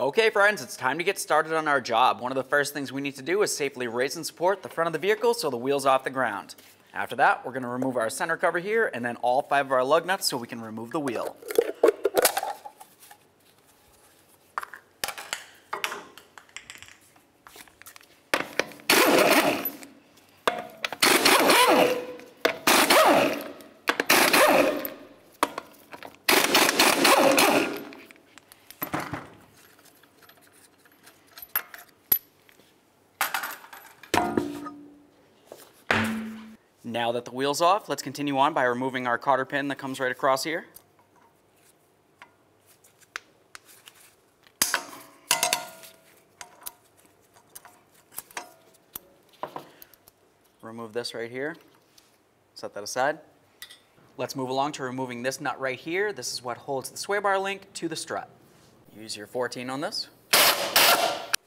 Okay friends, it's time to get started on our job. One of the first things we need to do is safely raise and support the front of the vehicle so the wheel's off the ground. After that, we're going to remove our center cover here and then all 5 of our lug nuts so we can remove the wheel. Now that the wheel's off, let's continue on by removing our cotter pin that comes right across here. Remove this right here. Set that aside. Let's move along to removing this nut right here. This is what holds the sway bar link to the strut. Use your 14 on this.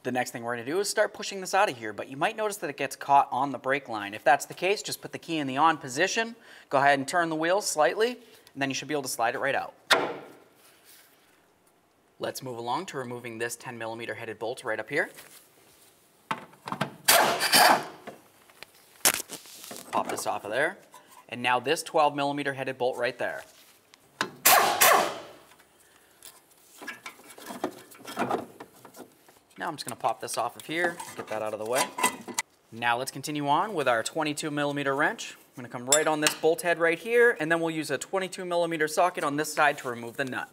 The next thing we're going to do is start pushing this out of here, but you might notice that it gets caught on the brake line. If that's the case, just put the key in the on position, go ahead and turn the wheel slightly, and then you should be able to slide it right out. Let's move along to removing this 10mm headed bolt right up here. Pop this off of there. And now this 12mm headed bolt right there. Now I'm just going to pop this off of here, get that out of the way. Now let's continue on with our 22mm wrench. I'm going to come right on this bolt head right here, and then we'll use a 22mm socket on this side to remove the nut.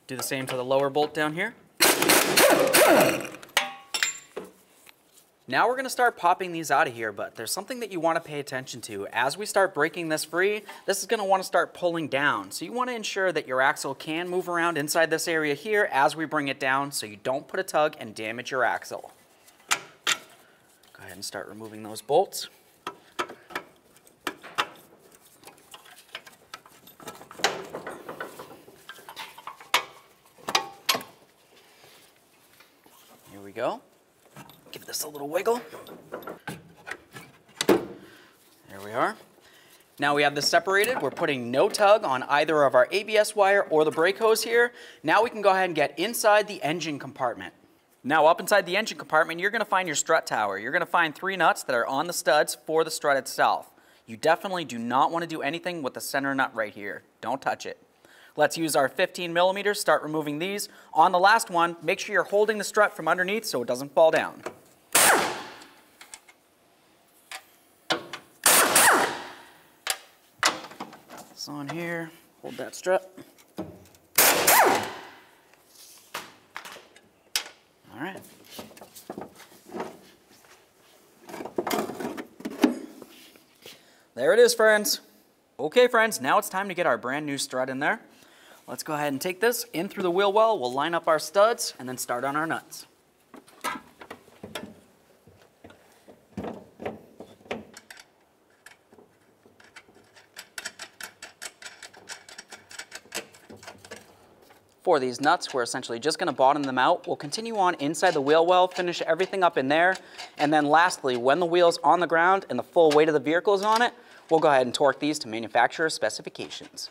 Do the same to the lower bolt down here. Now we're going to start popping these out of here, but there's something that you want to pay attention to. As we start breaking this free, this is going to want to start pulling down. So you want to ensure that your axle can move around inside this area here as we bring it down so you don't put a tug and damage your axle. Go ahead and start removing those bolts. Here we go. Give this a little wiggle. There we are. Now we have this separated. We're putting no tug on either of our ABS wire or the brake hose here. Now we can go ahead and get inside the engine compartment. Now up inside the engine compartment, you're going to find your strut tower. You're going to find 3 nuts that are on the studs for the strut itself. You definitely do not want to do anything with the center nut right here. Don't touch it. Let's use our 15mm, start removing these. On the last one, make sure you're holding the strut from underneath so it doesn't fall down. This on here, hold that strut. All right. There it is, friends. Okay, friends, now it's time to get our brand new strut in there. Let's go ahead and take this in through the wheel well. We'll line up our studs and then start on our nuts. For these nuts, we're essentially just going to bottom them out. We'll continue on inside the wheel well, finish everything up in there, and then lastly, when the wheel's on the ground and the full weight of the vehicle is on it, we'll go ahead and torque these to manufacturer's specifications.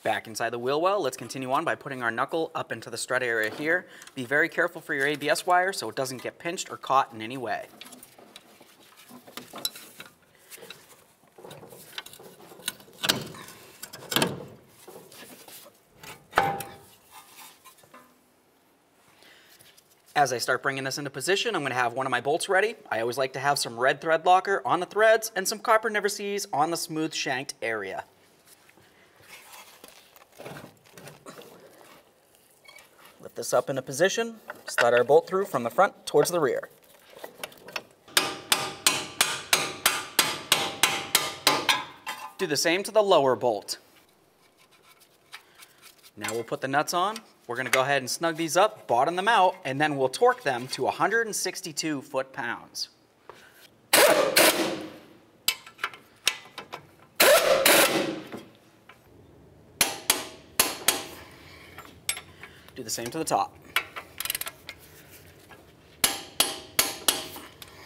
Back inside the wheel well, let's continue on by putting our knuckle up into the strut area here. Be very careful for your ABS wire so it doesn't get pinched or caught in any way. As I start bringing this into position, I'm going to have one of my bolts ready. I always like to have some red thread locker on the threads and some copper never sees on the smooth shanked area. Lift this up into position, slide our bolt through from the front towards the rear. Do the same to the lower bolt. Now we'll put the nuts on. We're going to go ahead and snug these up, bottom them out, and then we'll torque them to 162 foot-pounds. Do the same to the top.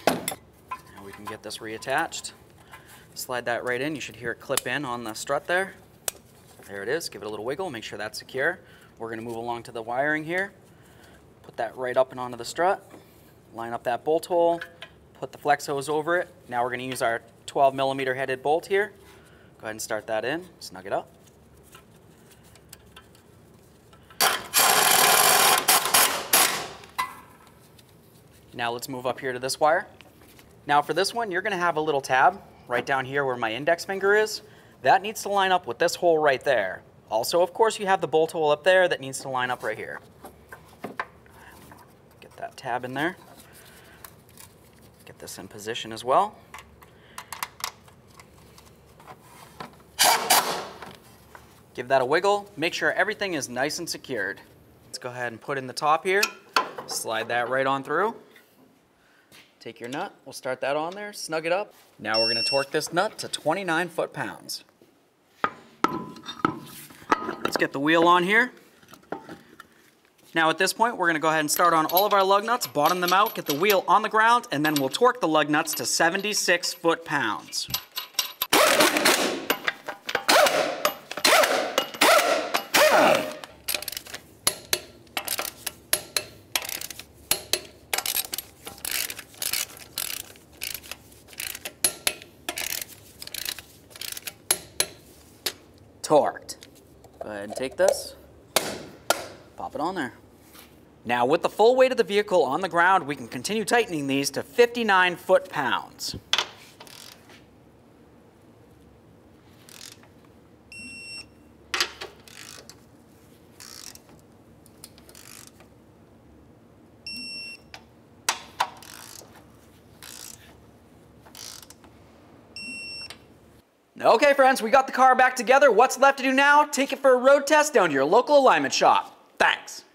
Now we can get this reattached. Slide that right in. You should hear it clip in on the strut there. There it is. Give it a little wiggle. Make sure that's secure. We're going to move along to the wiring here. Put that right up and onto the strut. Line up that bolt hole. Put the flex hose over it. Now we're going to use our 12 millimeter headed bolt here. Go ahead and start that in. Snug it up. Now let's move up here to this wire. Now for this one, you're going to have a little tab right down here where my index finger is. That needs to line up with this hole right there. Also, of course, you have the bolt hole up there that needs to line up right here. Get that tab in there. Get this in position as well. Give that a wiggle. Make sure everything is nice and secured. Let's go ahead and put in the top here. Slide that right on through. Take your nut, we'll start that on there, snug it up. Now we're going to torque this nut to 29 foot-pounds. Let's get the wheel on here. Now at this point, we're going to go ahead and start on all of our lug nuts, bottom them out, get the wheel on the ground, and then we'll torque the lug nuts to 76 foot-pounds. Torqued. Go ahead and take this, pop it on there. Now with the full weight of the vehicle on the ground, we can continue tightening these to 59 foot-pounds. Okay friends, we got the car back together. What's left to do now? Take it for a road test down to your local alignment shop. Thanks.